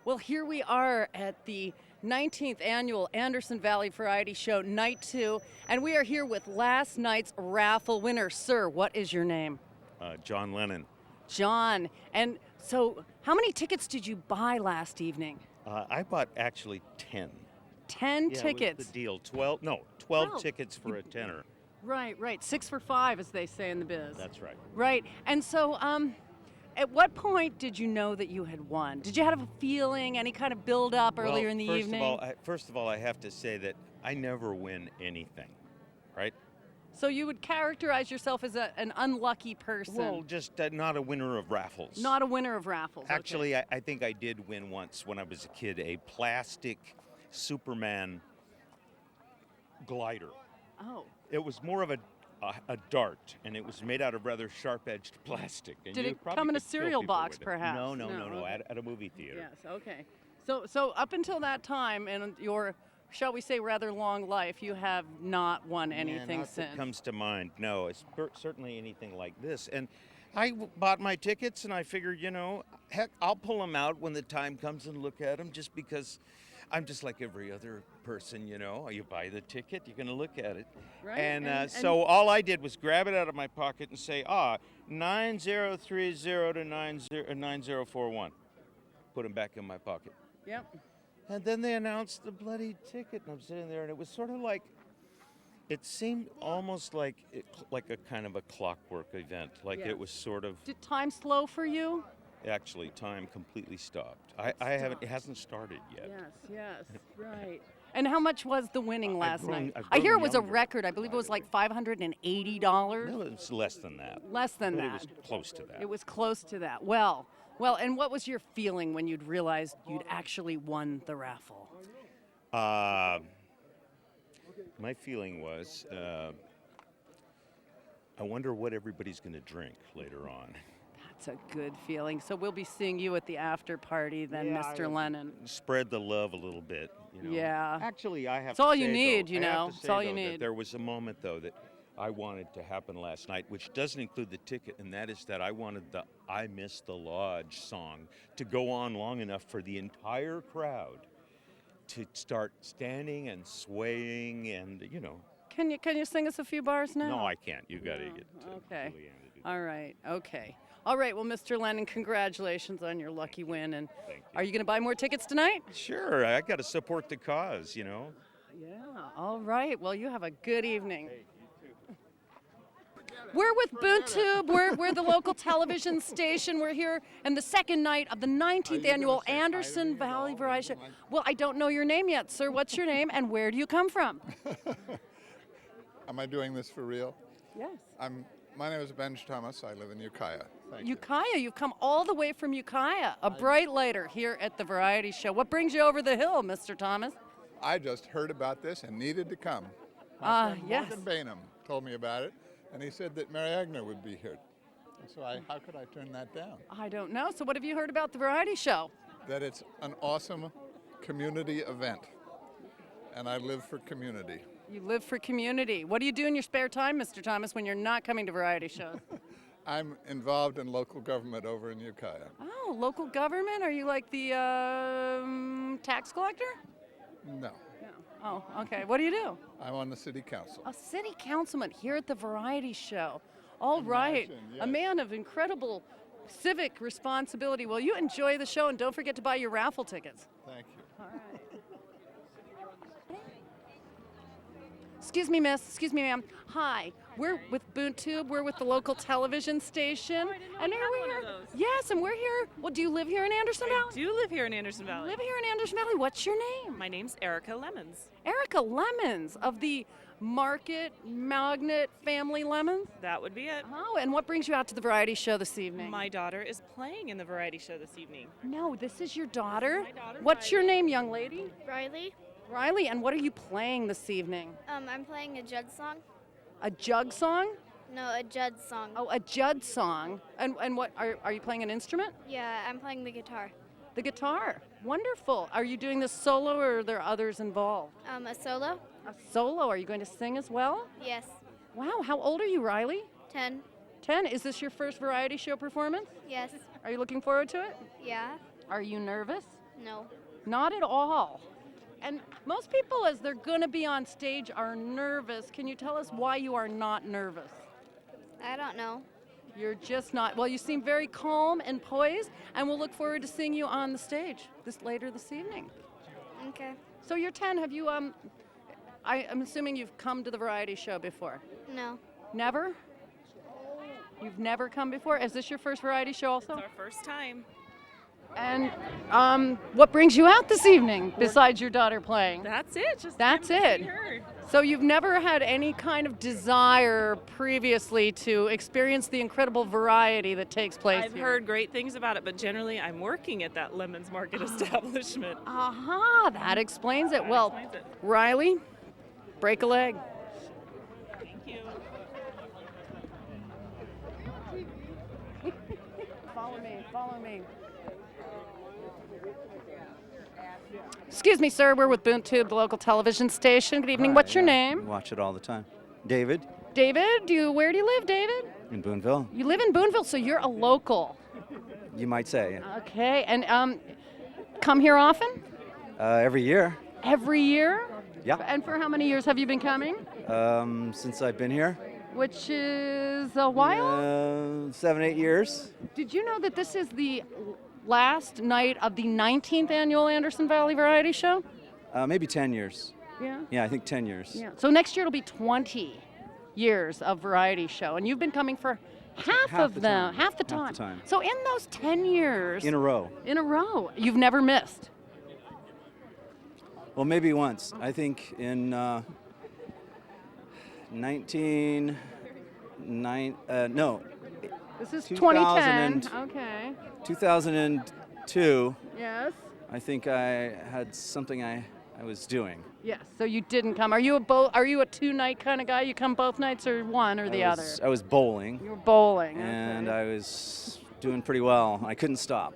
Well, here we are at the 19th annual Anderson Valley Variety Show, Night 2, and we are here with last night's raffle winner. Sir, what is your name? John Lennon. John. And so, how many tickets did you buy last evening? I bought actually 10. 10 Yeah, tickets. It was the deal. 12 tickets for a tenner. Right. 6 for 5, as they say in the biz. That's right. Right. And so, at what point did you know that you had won? Did you have a feeling, any kind of build-up earlier in the evening? First of all, I have to say that I never win anything, right? So you would characterize yourself as an unlucky person? Well, just not a winner of raffles. Not a winner of raffles. Actually, okay. I think I did win once when I was a kid, a plastic Superman glider. Oh. It was more of a dart, and it was made out of rather sharp-edged plastic. And Did you it probably come in a could kill cereal people box, with it. perhaps? No. Okay. At a movie theater. Yes, okay. So up until that time, in your, shall we say, rather long life, you have not won anything Not since. that comes to mind. No, it's certainly anything like this. And I bought my tickets, and I figured, heck, I'll pull them out when the time comes and look at them, just because I'm just like every other person, You buy the ticket, you're going to look at it. Right. And so all I did was grab it out of my pocket and say, 9030 to 9041. Put them back in my pocket. Yep. And then they announced the bloody ticket, and I'm sitting there, and it was sort of like, it seemed almost like a kind of a clockwork event, like Yes. it was sort of. Did time slow for you? Actually, time completely stopped. It hasn't started yet. Yes, right. And how much was the winning last night? I've I hear it grown was a younger. record. I believe it was like $580. No, it's less than that. Less than But that. It was close to that. It was close to that. Well, and what was your feeling when you'd realized you'd actually won the raffle? My feeling was, I wonder what everybody's going to drink later on. That's a good feeling. So we'll be seeing you at the after party then, Mr. Lennon. Spread the love a little bit, Yeah. Actually, I have It's to all say, you need, though, you I have know. to It's say, all you though, that need. There was a moment, though, that I wanted to happen last night, which doesn't include the ticket, and that is that I wanted the I Miss the Lodge song to go on long enough for the entire crowd to start standing and swaying and, Can you sing us a few bars now? No, I can't. You got to get Okay. Julianne to do that. All right. Okay. All right. Well, Mr. Lennon, congratulations on your lucky win. And Thank you. are you going to buy more tickets tonight? Sure, I got to support the cause, Yeah. All right. Well, you have a good evening. We're with Boont Tube. We're the local television station. We're here in the second night of the 19th annual Anderson Valley Variety Show. Well, I don't know your name yet, sir. What's your name and where do you come from? Am I doing this for real? Yes. My name is Ben Thomas. I live in Ukiah. Thank you. Ukiah, you've come all the way from Ukiah, a bright lighter here at the Variety Show. What brings you over the hill, Mr. Thomas? I just heard about this and needed to come. Yes. Morgan Bainham told me about it, and he said that Mary Agner would be here. And so how could I turn that down? I don't know. So what have you heard about the Variety Show? That it's an awesome community event, and I live for community. You live for community. What do you do in your spare time, Mr. Thomas, when you're not coming to variety shows? I'm involved in local government over in Ukiah. Oh, local government? Are you like the tax collector? No, No. Oh, okay. What do you do? I'm on the city council. A city councilman here at the Variety Show. All right. Imagine, A yes. man of incredible civic responsibility. Well, you enjoy the show, and don't forget to buy your raffle tickets. Thank you. All right. Excuse me, miss. Excuse me, ma'am. Hi. We're with Boont Tube. We're with the local television station. And here we are. Yes, and we're here. Well, do you live here in Anderson Valley? I do live here in Anderson Valley. Live here in Anderson Valley. What's your name? My name's Erica Lemons. Erica Lemons of the Market Magnet Family Lemons. That would be it. Oh, and what brings you out to the variety show this evening? My daughter is playing in the variety show this evening. No, this is your daughter. My daughter, What's your Riley. name, young lady? Riley, Riley, and what are you playing this evening? I'm playing a Judd song. A jug song? No, a Judd song. Oh, a Judd song. And what, are you playing an instrument? Yeah, I'm playing the guitar. The guitar. Wonderful. Are you doing this solo or are there others involved? A solo? A solo. Are you going to sing as well? Yes. Wow, how old are you, Riley? 10. 10. Is this your first variety show performance? Yes. Are you looking forward to it? Yeah. Are you nervous? No. Not at all. And most people, as they're going to be on stage, are nervous. Can you tell us why you are not nervous? I don't know. You're just not. Well, you seem very calm and poised, and we'll look forward to seeing you on the stage later this evening. Okay. So you're 10. Have you, I'm assuming you've come to the variety show before? No. Never? You've never come before? Is this your first variety show also? It's our first time. And what brings you out this evening besides your daughter playing? That's it. Just That's came to it. see her. So you've never had any kind of desire previously to experience the incredible variety that takes place I've here? heard great things about it, but generally I'm working at that Lemons Market establishment. Aha, that explains it. That Well, explains it. Riley, break a leg. Thank you. Follow me. Excuse me, sir. We're with Boont Tube, the local television station. Good evening. Hi, What's your yeah. name? Watch it all the time. David David. Where do you live, David? in Boonville. You live in Boonville, so you're a local. You might say. Okay. And come here often? Every year. Every year? Yeah. And for how many years have you been coming? Since I've been here. Which is a while. 7, 8 years. Did you know that this is the last night of the 19th annual Anderson Valley Variety Show? Maybe 10 years. Yeah. Yeah, I think 10 years. Yeah. So next year it'll be 20 years of variety show, and you've been coming for half of the them, time. half the Half the time. time. So in those 10 years, In a row. you've never missed. Well, maybe once. I think in This is 2000 2010. Okay. 2002, Yes. I think I had something I was doing. Yes. So you didn't come. Are you a two-night kind of guy? You come both nights or one or the other? I was bowling, You were bowling. and okay. I was doing pretty well. I couldn't stop.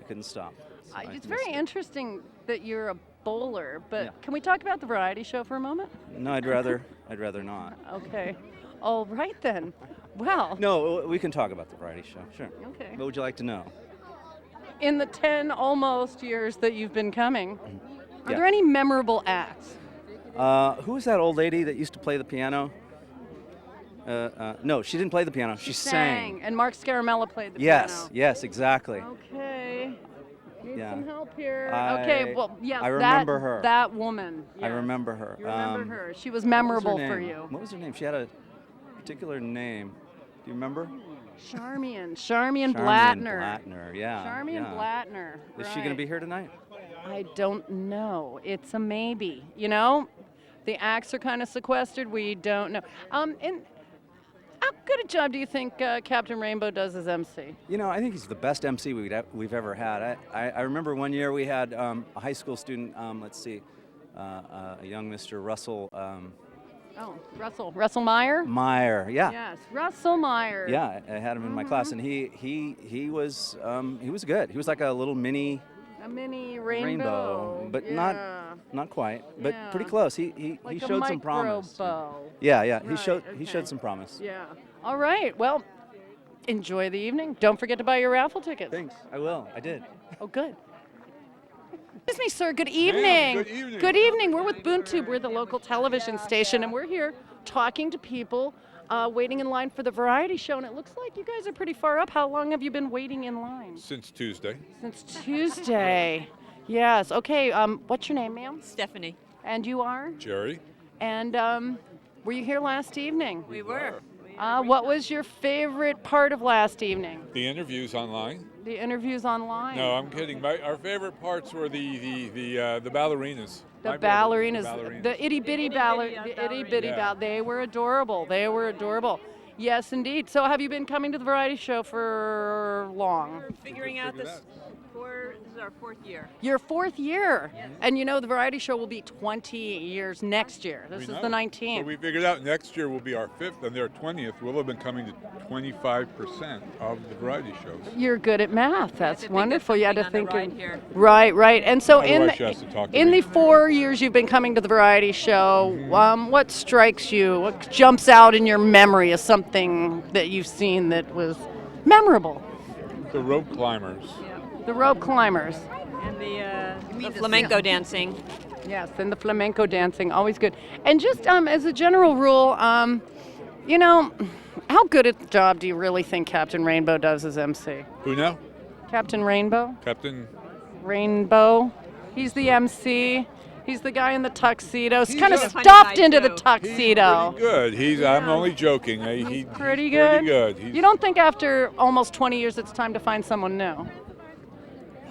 So I It's missed very it. interesting that you're a bowler, but Yeah. can we talk about the variety show for a moment? No, I'd rather not. Okay. All right then. Well, No, we can talk about the variety show. Sure. okay. What would you like to know? In the 10 almost years that you've been coming, are Yeah. there any memorable acts? Who was that old lady that used to play the piano? No, she didn't play the piano. She sang. And Mark Scaramella played the Yes, piano. yes, exactly. Okay. Need Yeah. some help here. I- Okay, well, yes, I remember her. That woman. I yes. remember her. You remember her. She was What was her memorable for name? you. What was her name? She had a particular name. Do you remember? Charmian Charmian Blattner. Blattner, yeah. Charmian yeah. Blattner. Is she going to be here tonight? I don't know. It's a maybe. You know, the acts are kind of sequestered. We don't know. And how good a job do you think Captain Rainbow does as MC? You know, I think he's the best MC we've ever had. I remember one year we had a high school student, a young Mr. Russell Russell Meyer. Meyer. Yeah. Yes, Russell Meyer. Yeah, I had him in my class, and he was good. He was like a little mini A mini rainbow. but yeah. not quite, but Yeah. pretty close. He Like a showed some promise. microbow. Yeah, he Right, showed okay. some promise. Yeah. All right. Well, enjoy the evening. Don't forget to buy your raffle tickets. Thanks. I will. I did. Oh, good. Excuse me, sir. Good evening. good evening. Good evening. We're with Boont Tube. We're the local television station, and we're here talking to people waiting in line for the variety show. And it looks like you guys are pretty far up. How long have you been waiting in line? Since Tuesday. Since Tuesday. Yes. Okay. What's your name, ma'am? Stephanie. And you are? Jerry. And were you here last evening? We were. What was your favorite part of last evening? The interviews online. The interviews online. No, I'm kidding. Our favorite parts were the ballerinas. The My favorite was ballerinas, the itty bitty Yeah. ball. They were adorable. They were adorable. Yes, indeed. So, have you been coming to the variety show for long? Figuring out figure this. This is our fourth year. Your fourth year, and you know the variety show will be 20 years next year. This is the 19th. So we figured out next year will be our 5th and their 20th. We'll have been coming to 25% of the variety shows. You're good at math. That's think of wonderful. You had to something think. on the ride here. Right. And so Otherwise she has to talk to in me. the 4 years you've been coming to the variety show, what strikes you? What jumps out in your memory as something that you've seen that was memorable? The rope climbers. The rope climbers. And the flamenco dancing. Yes, and the flamenco dancing, always good. And just as a general rule, you know, how good a job do you really think Captain Rainbow does as MC? Who now? Captain Rainbow? Captain? Rainbow. He's the MC. He's the guy in the tuxedo. He's kind of a funny stuffed guy, into the too. tuxedo. Pretty good. I'm only joking. He's Pretty good. He's, You don't think after almost 20 years it's time to find someone new?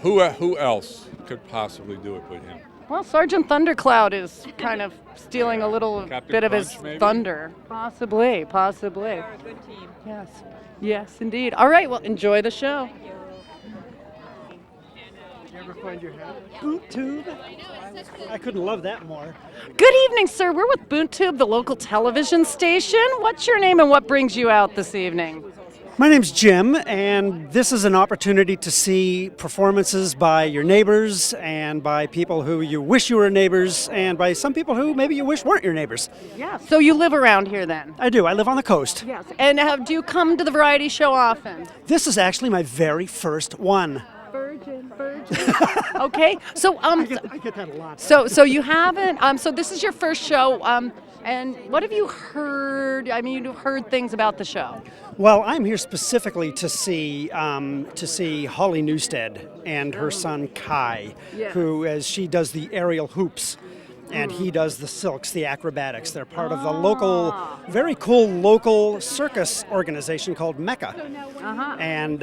who else could possibly do it but him? Well, Sergeant Thundercloud is kind of stealing a little Captain bit of his Crunch, maybe? thunder. Possibly. They're a good team. Yes. Yes, indeed. All right, well, enjoy the show. You ever find your hat? Boont Tube? I couldn't love that more. Good evening, sir. We're with Boont Tube, the local television station. What's your name and what brings you out this evening? My name's Jim, and this is an opportunity to see performances by your neighbors and by people who you wish you were neighbors and by some people who maybe you wish weren't your neighbors. Yeah. So you live around here then? I do. I live on the coast. Yes. And do you come to the variety show often? This is actually my very first one. Virgin. Okay. So I get that a lot. So you haven't. So this is your first show. And what have you heard? I mean, you've heard things about the show. Well, I'm here specifically to see Holly Newstead and her son Kai, Yes. who, as she does the aerial hoops, and he does the silks, the acrobatics. They're part of the local, very cool local circus organization called Mecca. And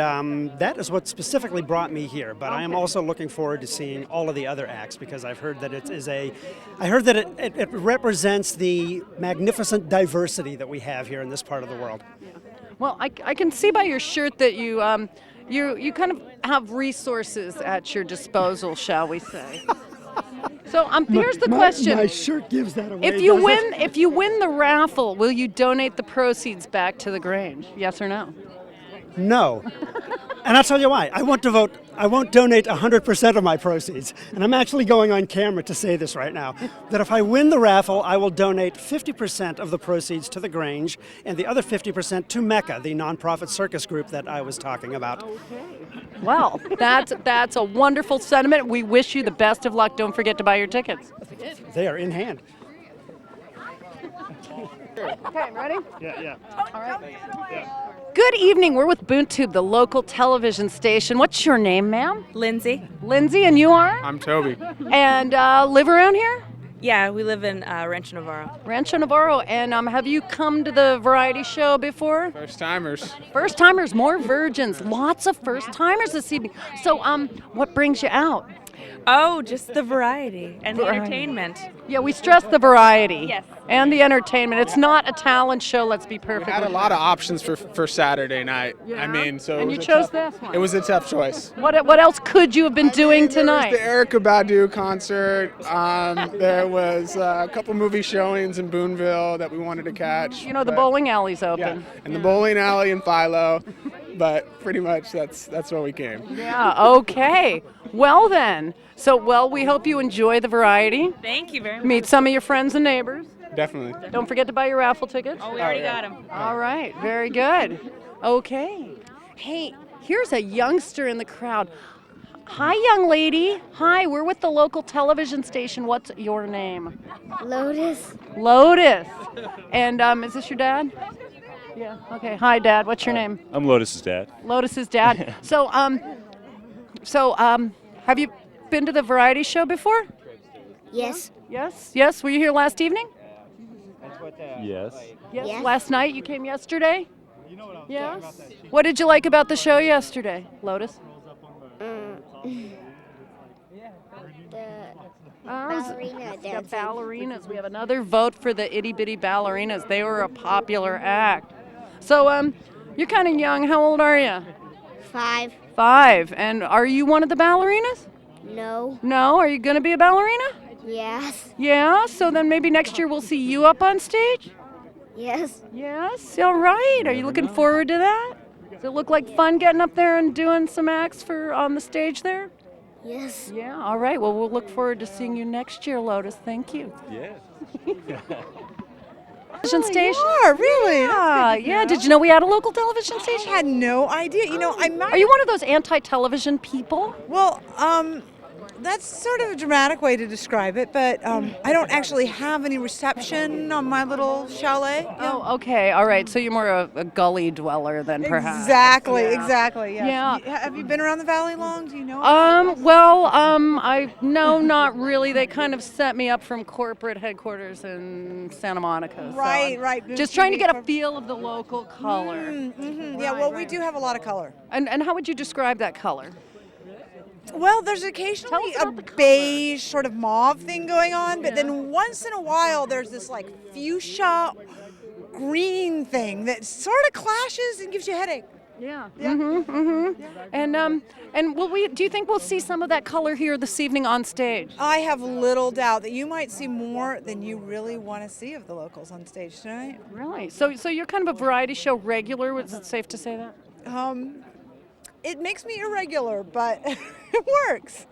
that is what specifically brought me here. But I am also looking forward to seeing all of the other acts because I've heard that it represents the magnificent diversity that we have here in this part of the world. Well, I can see by your shirt that you kind of have resources at your disposal, shall we say? So here's the question: My shirt gives that away. If you doesn't it? if you win the raffle, will you donate the proceeds back to the Grange? Yes or no? No. And I'll tell you why. I won't donate 100% of my proceeds. And I'm actually going on camera to say this right now, that if I win the raffle, I will donate 50% of the proceeds to the Grange and the other 50% to Mecca, the nonprofit circus group that I was talking about. Well, that's a wonderful sentiment. We wish you the best of luck. Don't forget to buy your tickets. They are in hand. Okay, ready? Yeah. All right. Good evening. We're with Boont Tube, the local television station. What's your name, ma'am? Lindsay. Lindsay, and you are? I'm Toby. And live around here? Yeah, we live in Rancho Navarro. Rancho Navarro. And have you come to the variety show before? First timers. First timers, more virgins, lots of first timers this evening. So, what brings you out? Oh, just the variety and the Variety. entertainment. Yeah, we stress the variety. Yes. And the entertainment. It's not a talent show, let's be We perfect. had a lot of options for Saturday night. I mean, so And it you was chose a this tough, one. It was a tough choice. What else could you have been doing There tonight? was the Erykah Badu concert. There was a couple movie showings in Boonville that we wanted to catch. You know, the but- bowling alley's Yeah, open. and the bowling alley in Philo. But pretty much that's what we came. Yeah, okay. Well then. So, we hope you enjoy the variety. Thank you very much. Meet some of your friends and neighbors. Definitely. Don't forget to buy your raffle tickets. Oh, we already got him. All right, very good. Okay. Hey, here's a youngster in the crowd. Hi, young lady. Hi, we're with the local television station. What's your name? Lotus. Lotus. And is this your dad? Yeah. Okay. Hi, Dad. What's your name? I'm Lotus's dad. Lotus's dad. So, have you been to the variety show before? Yes. Yes. Were you here last evening? Yes. Yes. Last night? You came yesterday? Yes. What did you like about the show yesterday, Lotus? Ballerina The dancing. ballerinas. We have another vote for the itty bitty ballerinas. They were a popular act. So, you're kind of young. How old are you? 5. 5. And are you one of the ballerinas? No. No. Are you going to be a ballerina? Yes. Yeah. So then maybe next year we'll see you up on stage? Yes. Yes. All right. Are you looking forward to that? Does it look like fun getting up there and doing some acts on the stage there? Yes. Yeah. All right. Well, we'll look forward to seeing you next year, Lotus. Thank you. Yes. Television station. Really? Yeah. Did you know we had a local television station? I had no idea. You know, I might. Are you one of those anti-television people? Well, That's sort of a dramatic way to describe it, but I don't actually have any reception on my little chalet. Oh, okay, all right. So you're more a gully dweller than perhaps. Exactly. Yes. Yeah. Have you been around the valley long? Do you know? No, not really. They kind of set me up from corporate headquarters in Santa Monica. Right. Just trying to get a feel of the local color. Yeah, well, we do have a lot of color. And how would you describe that color? Well, there's occasionally a beige sort of mauve thing going on, but then once in a while there's this like fuchsia green thing that sort of clashes and gives you a headache. Yeah. And do you think we'll see some of that color here this evening on stage? I have little doubt that you might see more than you really want to see of the locals on stage tonight. Really? So you're kind of a variety show regular. Is it safe to say that? It makes me irregular, but it works.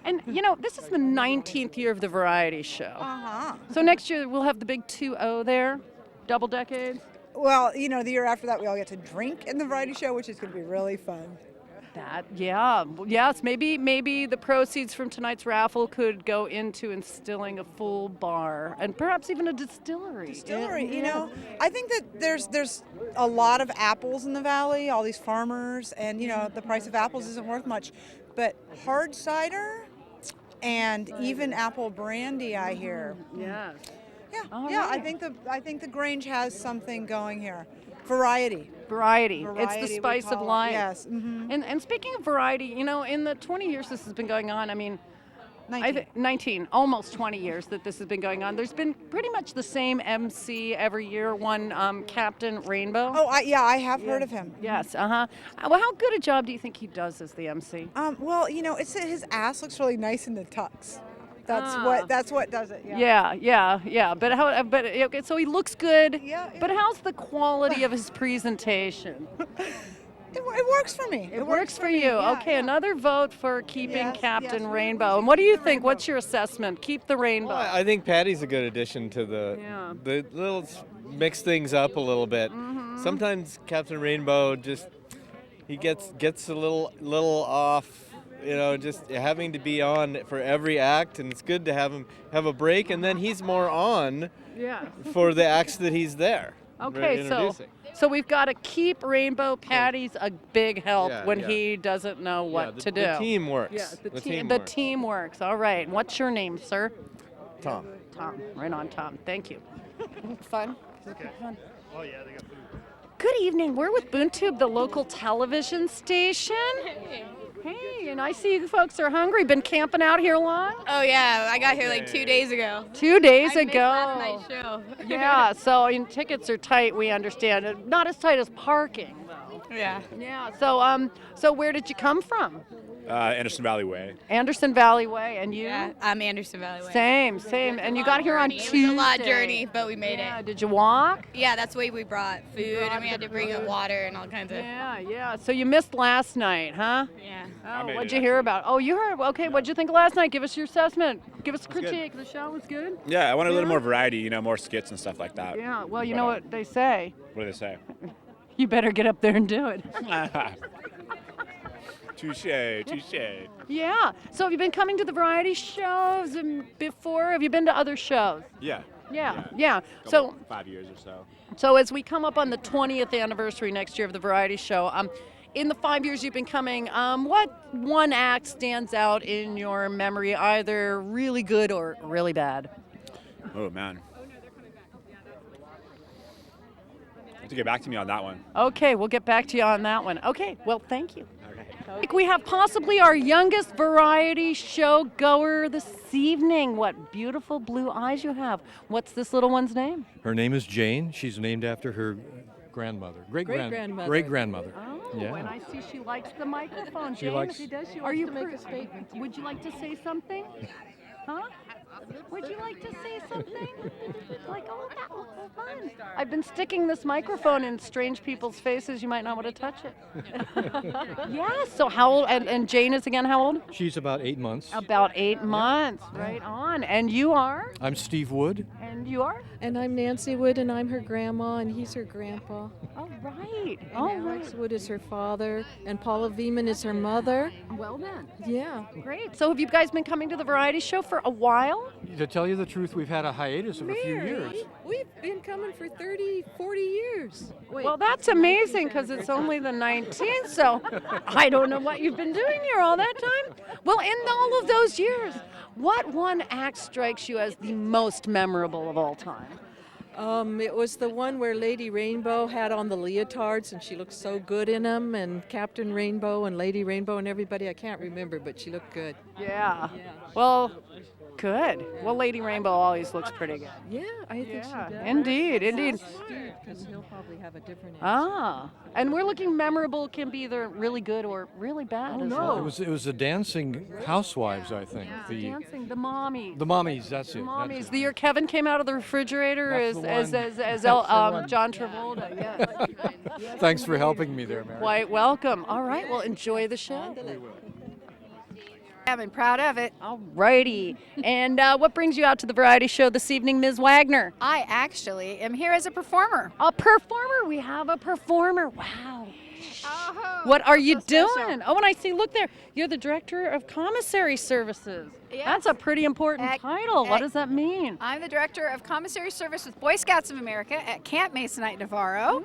And this is the 19th year of the variety show. Uh-huh. So next year we'll have the big 2-0 there, double decades. Well, the year after that we all get to drink in the variety show, which is going to be really fun. Yes, maybe the proceeds from tonight's raffle could go into instilling a full bar and perhaps even a distillery. Yeah. I think that there's a lot of apples in the valley, all these farmers, and the price of apples isn't worth much, but hard cider and even apple brandy, I hear. Yes. Yeah. Right. I think the Grange has something going here. Variety. It's the spice of life. Yes. Mm-hmm. And speaking of variety, in the 20 years this has been going on, 19, almost 20 years that this has been going on, there's been pretty much the same MC every year, one Captain Rainbow. Oh, I have heard of him. Yes, Well, how good a job do you think he does as the MC? Well, it's his ass looks really nice in the tux. That's what does it. Yeah. But so he looks good. Yeah. But how's the quality of his presentation? It works for me. It works for you. Yeah, okay, another vote for keeping Captain yes, Rainbow. And what do you think? What's your assessment? Keep the rainbow. Well, I think Patty's a good addition to the little mix things up a little bit. Mm-hmm. Sometimes Captain Rainbow he gets a little off. Just having to be on for every act, and it's good to have him have a break, and then he's more on for the acts that he's there. Okay, so we've got to keep Rainbow. Patty's a big help when he doesn't know what to do. The team works. Yeah, the team works. All right. What's your name, sir? Tom. Tom. Right on, Tom. Thank you. Fun. Okay. Oh yeah, they got food. Good evening. We're with Boont Tube, the local television station. Hey, and I see you folks are hungry. Been camping out here long? Oh yeah, I got here like 2 days ago. 2 days ago. Last night's show. Yeah, so tickets are tight, we understand. Not as tight as parking, though. Yeah. Yeah. So where did you come from? Anderson Valley Way. Anderson Valley Way, and you? Yeah, I'm Anderson Valley Way. Same. And you got here on Tuesday. It was a lot journey, but we made it. Did you walk? Yeah, that's why we brought food, and we had to bring up water and all kinds of. Yeah. So you missed last night, huh? Yeah. Oh, what'd you hear about? Oh, you heard. Okay, what'd you think of last night? Give us your assessment. Give us a critique. The show was good. Yeah, I wanted a little more variety, more skits and stuff like that. Yeah. Well, you know what they say. What do they say? You better get up there and do it. Touche. Yeah. So have you been coming to the variety shows before? Have you been to other shows? Yeah. So 5 years or so. So as we come up on the 20th anniversary next year of the variety show, in the 5 years you've been coming, what one act stands out in your memory, either really good or really bad? Oh man. You have to get back to me on that one. Okay, we'll get back to you on that one. Okay, well, thank you. We have possibly our youngest variety show goer this evening. What beautiful blue eyes you have. What's this little one's name? Her name is Jane. She's named after her grandmother. Great-grandmother. Oh, yeah. And I see she likes the microphone. She Jane, likes. Are you to make a statement? Would you like to say something? Huh? Would you like to say something? Like, oh, that was so fun. I've been sticking this microphone in strange people's faces. You might not want to touch it. Yeah, so how old? And Jane is again how old? She's about 8 months. About 8 months, right on. And you are? I'm Steve Wood. And you are? And I'm Nancy Wood, and I'm her grandma, and he's her grandpa. All right. And All Alex right. Wood is her father, and Paula Veman is her mother. Well then. Yeah. Great. So have you guys been coming to the variety show for a while? To tell you the truth, we've had a hiatus of a few years. We've been coming for 30, 40 years. Wait, Well, that's amazing because it's only the 19th, so I don't know what you've been doing here all that time. Well, in all of those years, what one act strikes you as the most memorable of all time? It was the one where Lady Rainbow had on the leotards, and she looked so good in them, and Captain Rainbow and Lady Rainbow and everybody. I can't remember, but she looked good. Yeah. Well, good. Well, Lady Rainbow always looks pretty good. Yeah, I think she does. Indeed, indeed. Because he'll probably have a different answer. Ah, and we're looking memorable can be either really good or really bad as well. It was the dancing housewives, I think. Dancing, the mommies. The mommies, that's it. The that's mommies. it. The year Kevin came out of the refrigerator That's as the one. John Travolta. Yes. Thanks for helping me there, Mary. Quite welcome. All right. Well, enjoy the show. I'm proud of it. All righty. And what brings you out to the variety show this evening, Ms. Wagner? I actually am here as a performer. A performer. We have a performer. Wow. What are you doing? Oh, and I see, look there, you're the Director of Commissary Services. Yes. That's a pretty important title. What does that mean? I'm the Director of Commissary Service with Boy Scouts of America at Camp Masonite Navarro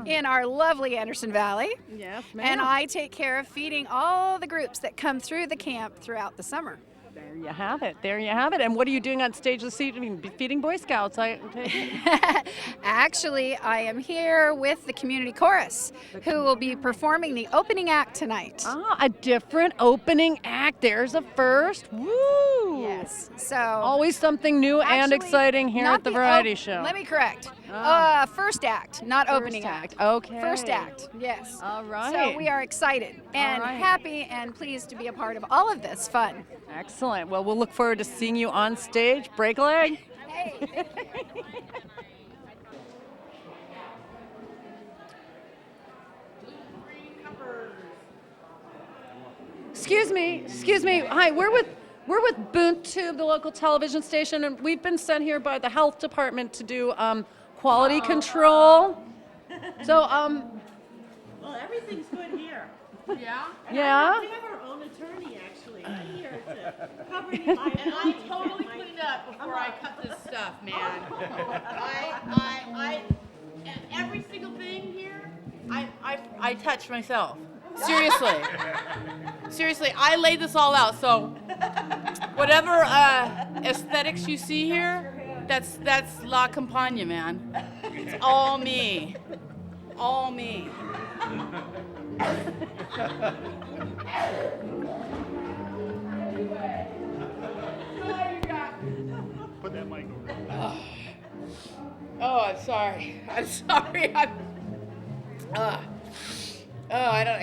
in our lovely Anderson Valley. Yes, ma'am. And I take care of feeding all the groups that come through the camp throughout the summer. There you have it. There you have it. And what are you doing on stage this evening? Feeding Boy Scouts, I take it? Actually, I am here with the community chorus, who will be performing the opening act tonight. Ah, a different opening act. There's a first. Woo! Yes. So always something new and exciting here at the variety show. Let me correct. First act, not opening act. Okay. First act. Yes. All right. So we are excited and happy and pleased to be a part of all of this fun. Excellent. Well, we'll look forward to seeing you on stage. Break a leg. Hey. Excuse me. Hi, we're with Boont Tube, the local television station, and we've been sent here by the health department to do quality control. So Well, everything's good here. Yeah? Yeah? We have our own attorney, actually, right here to cover me. And I totally cleaned up before I cut this stuff, man. And every single thing here, I touch myself. Seriously. Seriously, I laid this all out, so whatever aesthetics you see here, that's La Campagna, man. It's all me. All me. Put that mic over. Oh, I'm sorry. I'm sorry. I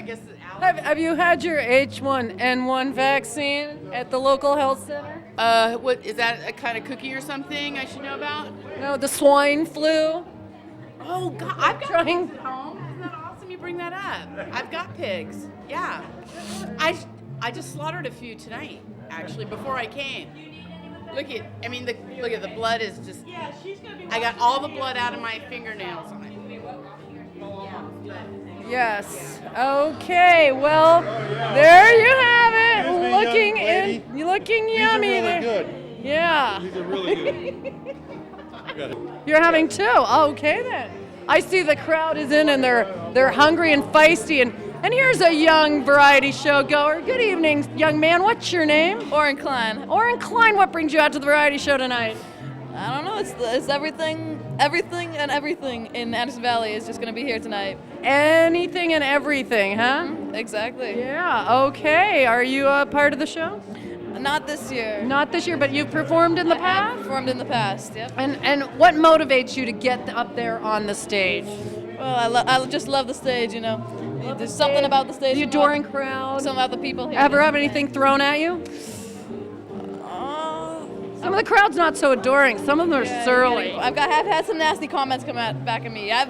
guess it's have you had your H1N1 vaccine at the local health center? what is that, a kind of cookie or something I should know about? No, the swine flu. Oh God, I've got pigs at home. Isn't that awesome you bring that up? I've got pigs. Yeah. I just slaughtered a few tonight, actually, before I came. Look at the blood is just. Yeah, she's gonna be. I got all the blood out of my fingernails on it. Yes. Okay. Well, there you have it. Looking yummy. These are really there. good. Yeah. These are really good. You're having two. Okay then. I see the crowd is in and they're hungry and feisty and here's a young variety show goer. Good evening, young man. What's your name? Oren Klein. Oren Klein. What brings you out to the variety show tonight? I don't know. It's everything and everything in Anderson Valley is just going to be here tonight. Anything and everything, huh? Mm-hmm. Exactly. Yeah. Okay. Are you a part of the show? Not this year. Not this year, but you've performed in the past? Performed in the past, yep. And what motivates you to get up there on the stage? Well, I just love the stage, you know. There's something about the stage. The adoring crowd. Something about the people here. Ever have anything thrown at you? Some of the crowd's not so adoring. Some of them are surly. I've had some nasty comments come back at me. I've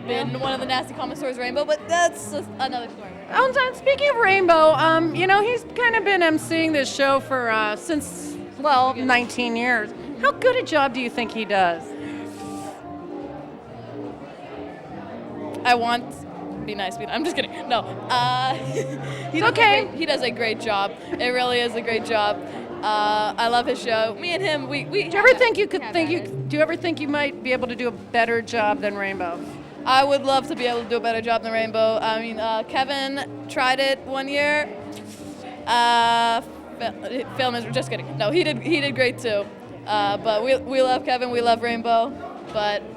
been one of the nasty comments towards Rainbow, but that's another story. And speaking of Rainbow, he's kind of been emceeing this show for since 19 years. How good a job do you think he does? I want to be nice. I'm just kidding. No. He does a great job. It really is a great job. I love his show. Me and him, we Do you ever think you might be able to do a better job than Rainbow? I would love to be able to do a better job than Rainbow. I mean, Kevin tried it one year. Film is just kidding. No, he did great too. But we love Kevin. We love Rainbow.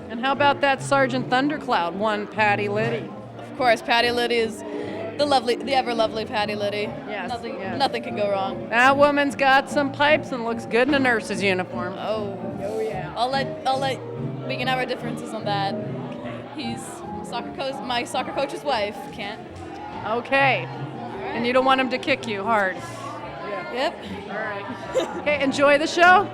And how about that Sergeant Thundercloud one, Patty Liddy? Of course, Patty Liddy is the ever lovely Patty Liddy. Yes. Nothing can go wrong. That woman's got some pipes and looks good in a nurse's uniform. Oh yeah. I'll let we can have our differences on that. He's my soccer coach's wife. Can't. Okay. And you don't want him to kick you hard. Yep. All right. Okay, enjoy the show.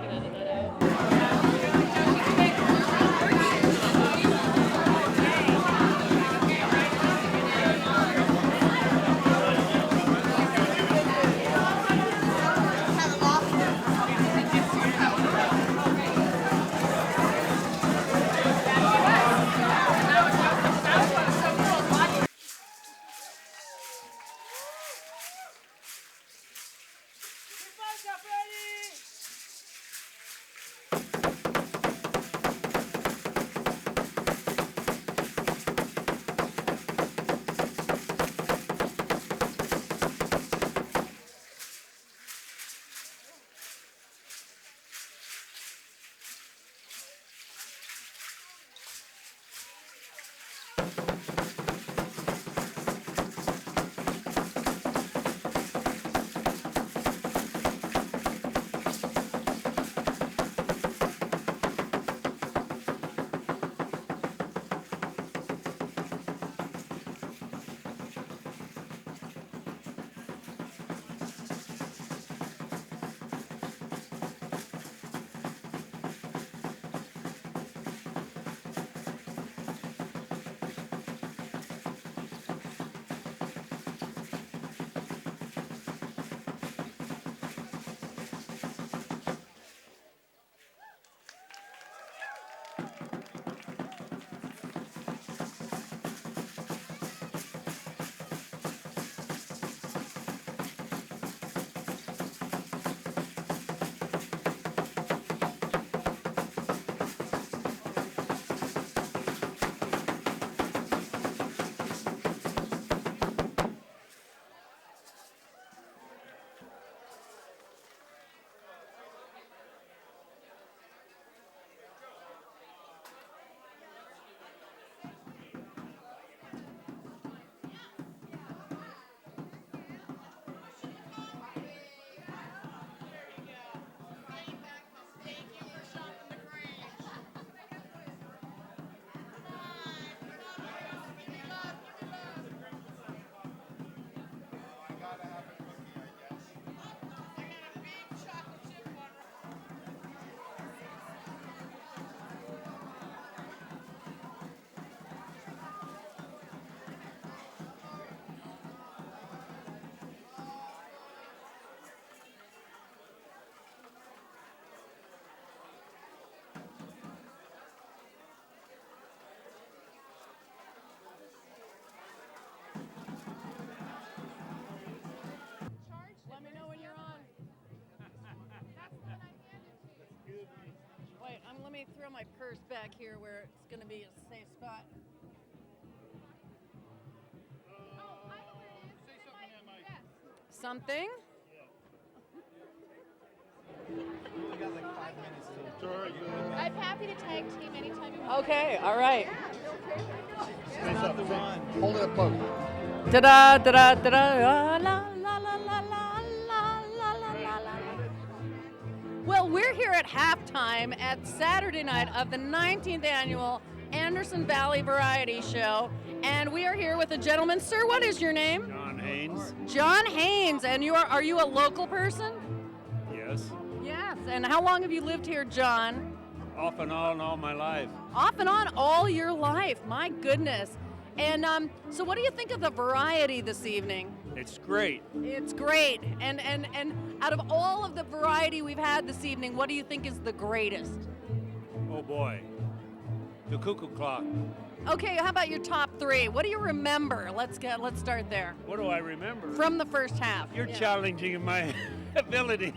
Let me throw my purse back here where it's going to be a safe spot. Something? I'm happy to tag team anytime you want. Okay, all right. Hold it up close. Da-da, da-da, da-da, la, la, la, la, la, la, la, la, la. Well, we're here at halftime at Saturday night of the 19th annual Anderson Valley Variety Show, and we are here with a gentleman. Sir, what is your name? John Haynes. John Haynes, and are you a local person? Yes. Yes, and how long have you lived here, John? Off and on all my life. Off and on all your life, my goodness. And so what do you think of the variety this evening? It's great. It's great. And out of all of the variety we've had this evening, what do you think is the greatest? Oh boy. The cuckoo clock. Okay, how about your top 3? What do you remember? Let's start there. What do I remember? From the first half. You're challenging my ability.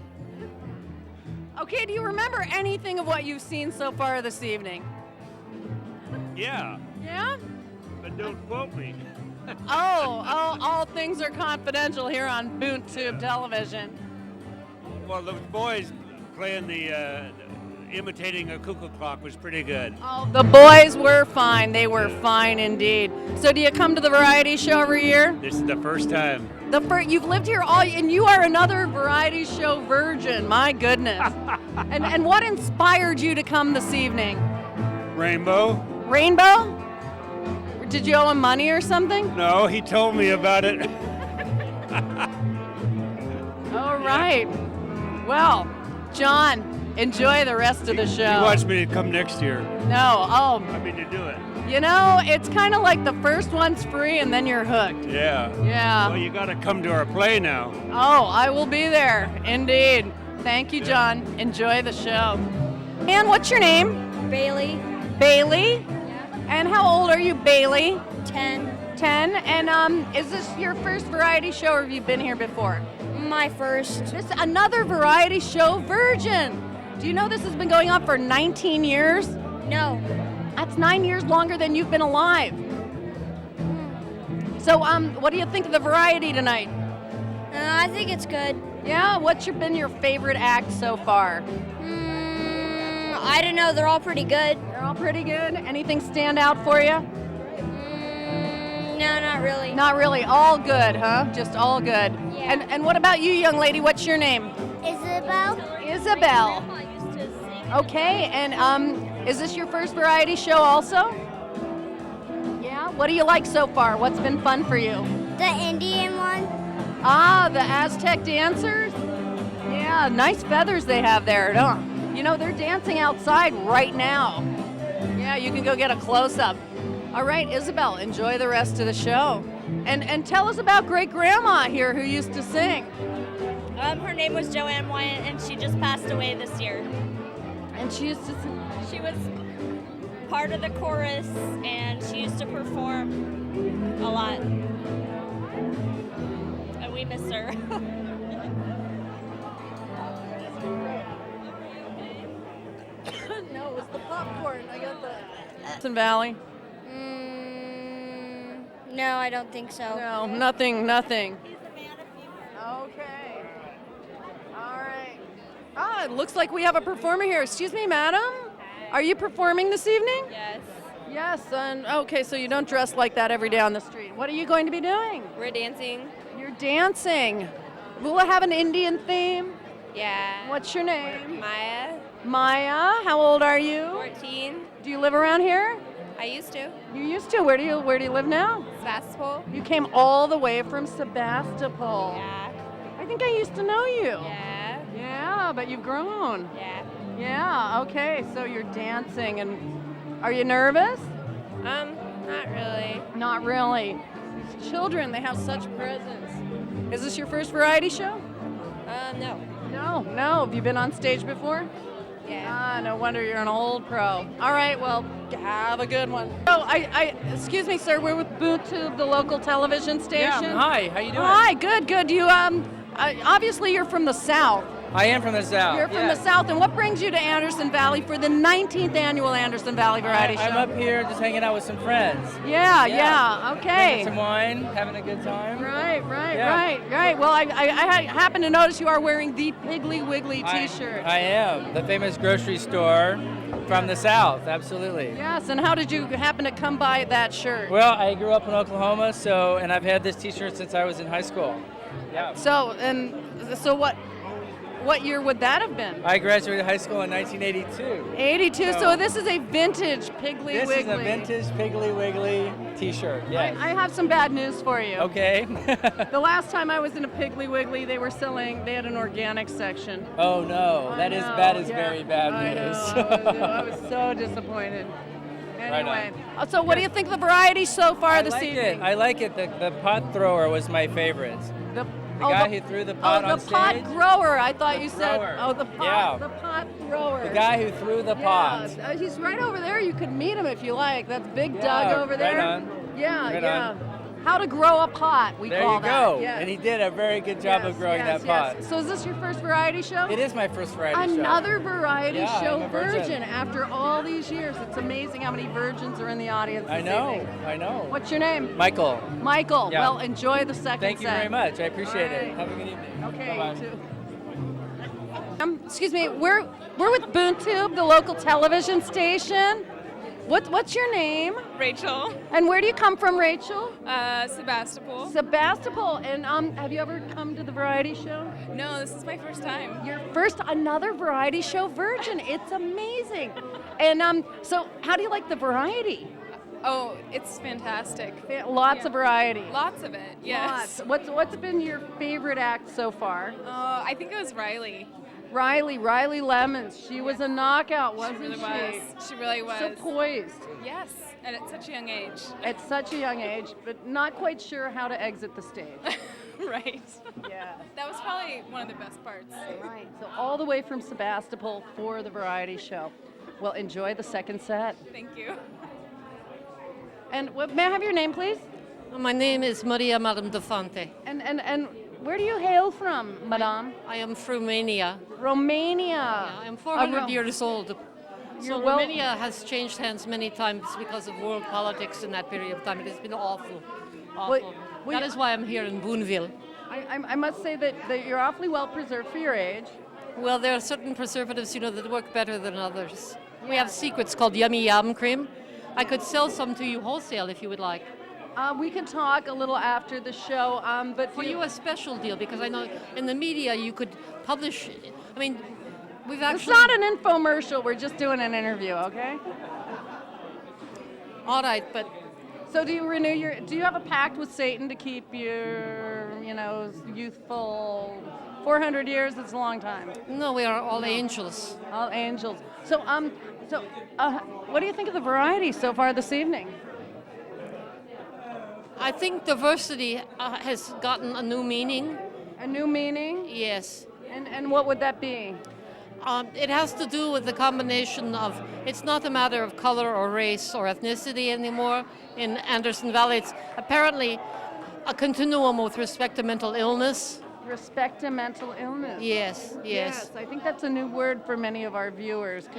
Okay, do you remember anything of what you've seen so far this evening? Yeah. Yeah? But don't quote me. All things are confidential here on Boont Tube television. Well, the boys playing the imitating a cuckoo clock was pretty good. Oh, the boys were fine. They were fine indeed. So do you come to the variety show every year? This is the first time. You've lived here and you are another variety show virgin. My goodness. and what inspired you to come this evening? Rainbow? Rainbow? Did you owe him money or something? No, he told me about it. All right. Well, John, enjoy the rest of the show. He wants me to come next year. No, I mean to do it. You know, it's kind of like the first one's free and then you're hooked. Yeah. Yeah. Well, you got to come to our play now. Oh, I will be there, indeed. Thank you, John. Enjoy the show. And what's your name? Bailey. Bailey? Yeah. And how old are you, Bailey? 10. 10. And is this your first variety show or have you been here before? My first. This another variety show virgin. Do you know this has been going on for 19 years? No. That's 9 years longer than you've been alive. So, what do you think of the variety tonight? I think it's good. Yeah? What's been your favorite act so far? I don't know. They're all pretty good. They're all pretty good? Anything stand out for you? No, not really. Not really. All good, huh? Just all good. Yeah. And what about you, young lady? What's your name? Isabel. Isabel. Okay, and is this your first variety show also? Yeah? What do you like so far? What's been fun for you? The Indian one. Ah, the Aztec dancers? Yeah, nice feathers they have there, huh? You know, they're dancing outside right now. Yeah, you can go get a close-up. All right, Isabel, enjoy the rest of the show. And tell us about great-grandma here who used to sing. Her name was Joanne Wyatt, and she just passed away this year. And she used to sing? She was part of the chorus, and she used to perform a lot. And we miss her. No, it was the popcorn. I got the Hudson Valley. No, I don't think so. No, nothing. Okay. All right. Ah, it looks like we have a performer here. Excuse me, madam. Are you performing this evening? Yes. Yes, and okay, so you don't dress like that every day on the street. What are you going to be doing? We're dancing. You're dancing. Will it have an Indian theme? Yeah. What's your name? Maya. Maya. How old are you? 14. Do you live around here? I used to. You used to. Where do you live now? Sebastopol. You came all the way from Sebastopol. Yeah. I think I used to know you. Yeah. Yeah, but you've grown. Yeah. Yeah, okay, so you're dancing, and are you nervous? Not really. Not really. These children, they have such presence. Is this your first variety show? No. No. Have you been on stage before? Yeah. Ah, no wonder you're an old pro. All right, well, have a good one. Oh, excuse me, sir, we're with Boont Tube, the local television station. Yeah, hi, how you doing? Hi, good. You, obviously you're from the South. I am from the South. You're from the South, and what brings you to Anderson Valley for the 19th annual Anderson Valley Variety Show? I'm up here just hanging out with some friends. Yeah, okay. Drinking some wine, having a good time. Right. Well, I happen to notice you are wearing the Piggly Wiggly t-shirt. I am. The famous grocery store from the South, absolutely. Yes, and how did you happen to come by that shirt? Well, I grew up in Oklahoma, and I've had this t-shirt since I was in high school. Yeah. So what year would that have been? I graduated high school in 1982. 82, so this is a vintage Piggly Wiggly. This is a vintage Piggly Wiggly t-shirt, yes. I have some bad news for you. Okay. The last time I was in a Piggly Wiggly, they had an organic section. Oh no, that is very bad news. I was so disappointed. Anyway, so what do you think of the variety so far this evening? I like it. The pot thrower was my favorite. The guy who threw the pot on stage? Oh, the pot grower. I thought you said. Thrower. Oh, the pot. Yeah. The pot thrower. The guy who threw the pot. He's right over there. You could meet him if you like. That's Big Doug over there. Right on. Yeah, right yeah. On. How to grow a pot, we there call you that. go. Yes. And he did a very good job of growing that pot. So is this your first variety show? It is my first variety show. Another variety show I'm a virgin. after all these years. It's amazing how many virgins are in the audience this evening. I know. What's your name? Michael. Michael. Yeah. Well, enjoy the second Thank you set. very much. I appreciate All right. it. Have a good evening. Okay, Bye-bye. you too. Excuse me, we're with Boont Tube, the local television station. What's your name? Rachel. And where do you come from, Rachel? Sebastopol. Sebastopol. And have you ever come to the variety show? No, this is my first time. Your first, another variety show virgin. It's amazing. And so how do you like the variety? Oh, it's fantastic. Lots of variety. Lots of it, yes. Lots. What's been your favorite act so far? I think it was Riley. Riley Lemons. She was a knockout, wasn't she? She really was. She really was. So poised. Yes, and at such a young age. At such a young age, but not quite sure how to exit the stage. Right. Yeah. That was probably one of the best parts. Right. So all the way from Sebastopol for the variety show. Well, enjoy the second set. Thank you. And may I have your name, please? My name is Maria Madame de Fante. And where do you hail from, Madame? I am from Romania. Romania. Yeah, I am 400 years old. So Romania has changed hands many times because of world politics in that period of time. It has been awful. That is why I'm here in Boonville. I must say that you're awfully well preserved for your age. Well, there are certain preservatives, that work better than others. We have secrets called Yummy Yum Cream. I could sell some to you wholesale if you would like. We can talk a little after the show, but for you a special deal, because I know in the media you could publish. I mean, we've actually. It's not an infomercial. We're just doing an interview, okay? All right, but. So do you have a pact with Satan to keep your, youthful? 400 years is a long time. No, we are all angels. All angels. So what do you think of the variety so far this evening? I think diversity has gotten a new meaning. A new meaning? Yes. And what would that be? It has to do with the combination of, it's not a matter of color or race or ethnicity anymore in Anderson Valley. It's apparently a continuum with respect to mental illness. Respect to mental illness. Yes. I think that's a new word for many of our viewers.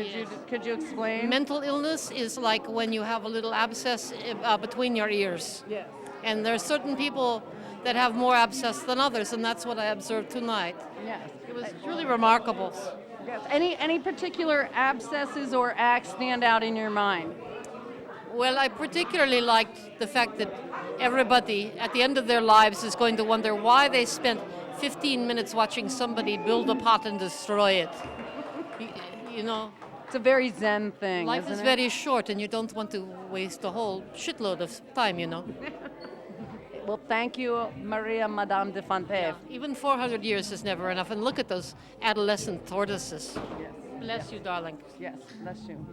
Could you explain? Mental illness is like when you have a little abscess between your ears. Yes. And there are certain people that have more abscess than others, and that's what I observed tonight. Yes. It was really remarkable. Yes. Any particular abscesses or acts stand out in your mind? Well, I particularly liked the fact that everybody at the end of their lives is going to wonder why they spent 15 minutes watching somebody build a pot and destroy it. It's a very Zen thing. Life is very short, and you don't want to waste a whole shitload of time, Well, thank you, Maria Madame de Fante. Yeah, even 400 years is never enough. And look at those adolescent tortoises. Yes. Bless you, darling. Yes, bless you.